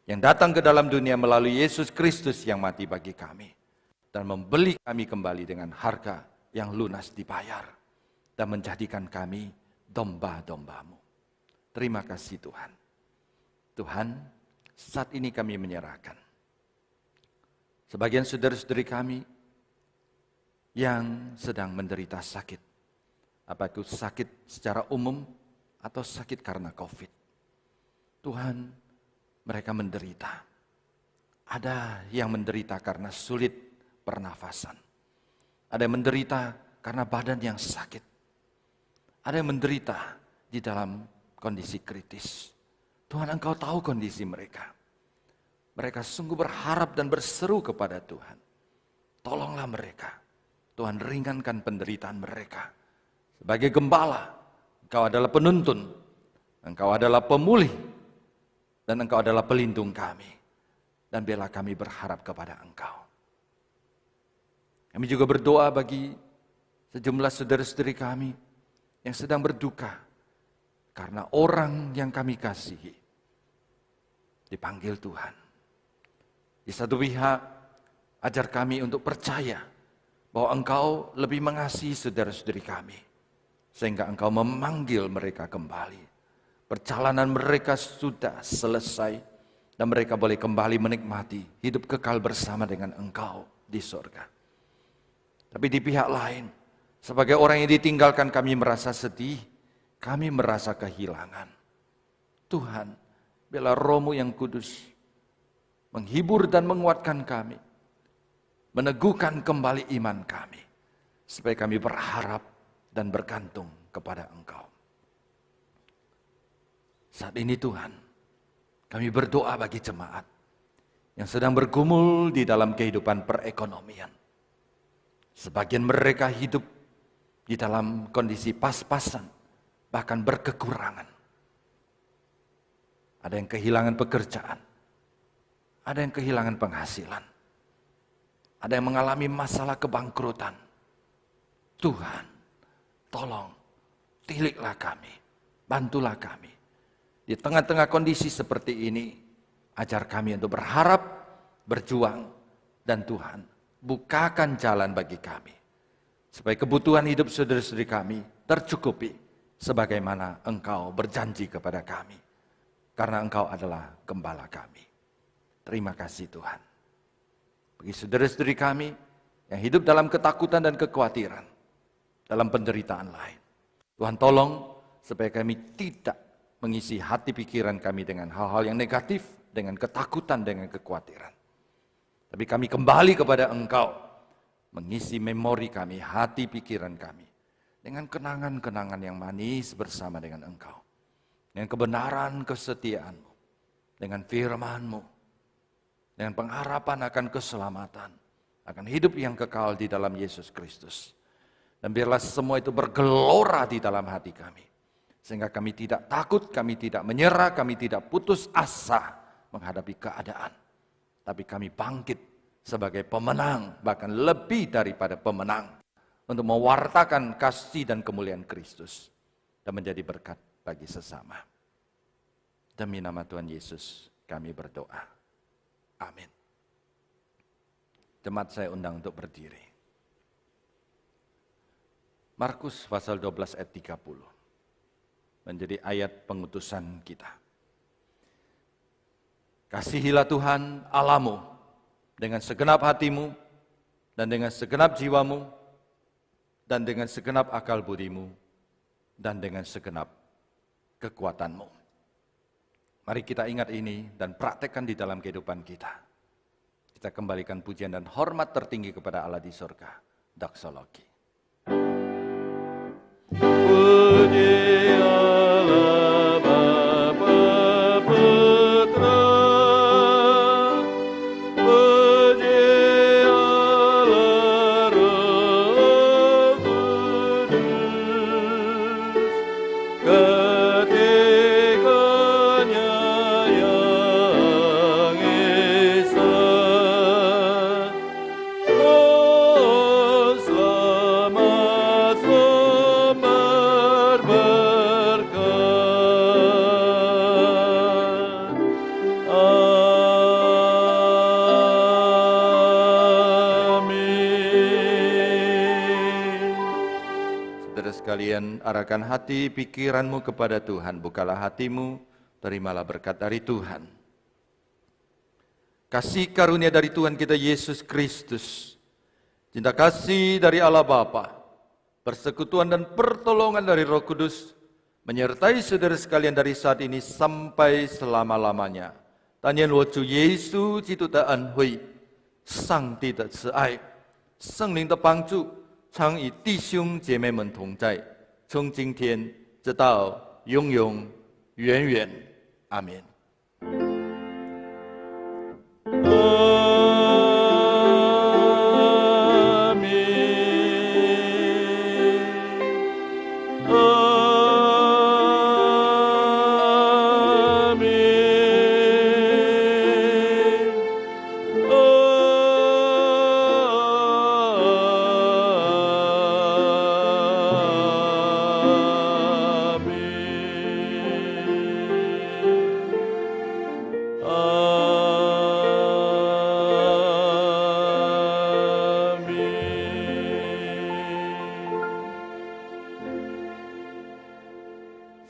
yang datang ke dalam dunia melalui Yesus Kristus yang mati bagi kami, dan membeli kami kembali dengan harga yang lunas dibayar, dan menjadikan kami domba-domba-Mu. Terima kasih Tuhan. Tuhan, saat ini kami menyerahkan sebagian saudara-saudari kami yang sedang menderita sakit, apakah itu sakit secara umum atau sakit karena COVID. Tuhan, mereka menderita. Ada yang menderita karena sulit pernafasan. Ada yang menderita karena badan yang sakit. Ada yang menderita di dalam kondisi kritis. Tuhan, Engkau tahu kondisi mereka. Mereka sungguh berharap dan berseru kepada Tuhan. Tolonglah mereka. Tuhan, ringankan penderitaan mereka. Sebagai gembala, Engkau adalah penuntun. Engkau adalah pemulih. Dan Engkau adalah pelindung kami. Dan biarlah kami berharap kepada Engkau. Kami juga berdoa bagi sejumlah saudara-saudari kami yang sedang berduka karena orang yang kami kasihi dipanggil Tuhan. Di satu pihak, ajar kami untuk percaya bahwa Engkau lebih mengasihi saudara-saudari kami, sehingga Engkau memanggil mereka kembali. Perjalanan mereka sudah selesai, dan mereka boleh kembali menikmati hidup kekal bersama dengan Engkau di surga. Tapi di pihak lain, sebagai orang yang ditinggalkan, kami merasa sedih, kami merasa kehilangan. Tuhan, biarlah Roh-Mu yang kudus menghibur dan menguatkan kami, meneguhkan kembali iman kami, supaya kami berharap dan bergantung kepada Engkau. Saat ini Tuhan, kami berdoa bagi jemaat yang sedang bergumul di dalam kehidupan perekonomian. Sebagian mereka hidup di dalam kondisi pas-pasan, bahkan berkekurangan. Ada yang kehilangan pekerjaan, ada yang kehilangan penghasilan, ada yang mengalami masalah kebangkrutan. Tuhan, tolong, tiliklah kami, bantulah kami. Di tengah-tengah kondisi seperti ini, ajar kami untuk berharap, berjuang, dan Tuhan, bukakan jalan bagi kami, supaya kebutuhan hidup saudara-saudari kami tercukupi, sebagaimana Engkau berjanji kepada kami, karena Engkau adalah gembala kami. Terima kasih Tuhan. Bagi saudara-saudari kami yang hidup dalam ketakutan dan kekhawatiran, dalam penderitaan lain, Tuhan tolong supaya kami tidak mengisi hati pikiran kami dengan hal-hal yang negatif, dengan ketakutan, dengan kekhawatiran. Tapi kami kembali kepada Engkau, mengisi memori kami, hati pikiran kami, dengan kenangan-kenangan yang manis bersama dengan Engkau. Dengan kebenaran kesetiaan-Mu, dengan firman-Mu, dengan pengharapan akan keselamatan, akan hidup yang kekal di dalam Yesus Kristus. Dan biarlah semua itu bergelora di dalam hati kami. Sehingga kami tidak takut, kami tidak menyerah, kami tidak putus asa menghadapi keadaan. Tapi kami bangkit sebagai pemenang, bahkan lebih daripada pemenang, untuk mewartakan kasih dan kemuliaan Kristus dan menjadi berkat bagi sesama. Demi nama Tuhan Yesus kami berdoa. Amin. Jemaat saya undang untuk berdiri. Markus pasal 12 ayat 30 menjadi ayat pengutusan kita. Kasihilah Tuhan Allahmu dengan segenap hatimu dan dengan segenap jiwamu dan dengan segenap akal budimu dan dengan segenap kekuatanmu. Mari kita ingat ini dan praktekkan di dalam kehidupan kita. Kita kembalikan pujian dan hormat tertinggi kepada Allah di surga. Doksologi. Puji Allah Bapa Putra, puji Allah Roh Kudus, ketiganya yang esa. Oh, selamat sumber berkat. Amin. Saudara sekalian, arahkan hati pikiranmu kepada Tuhan, bukalah hatimu, terimalah berkat dari Tuhan. Kasih karunia dari Tuhan kita Yesus Kristus, cinta kasih dari Allah Bapa, persekutuan dan pertolongan dari Roh Kudus, menyertai saudara sekalian dari saat ini sampai selama-lamanya. Tanyan wo Chủ Giêsu Kitô的恩惠，上帝的慈爱，圣灵的帮助，常与弟兄姐妹们同在，从今天直到永永远远。阿门。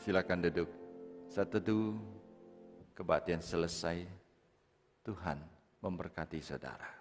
Silakan duduk. Saat teduh kebaktian selesai, Tuhan memberkati saudara.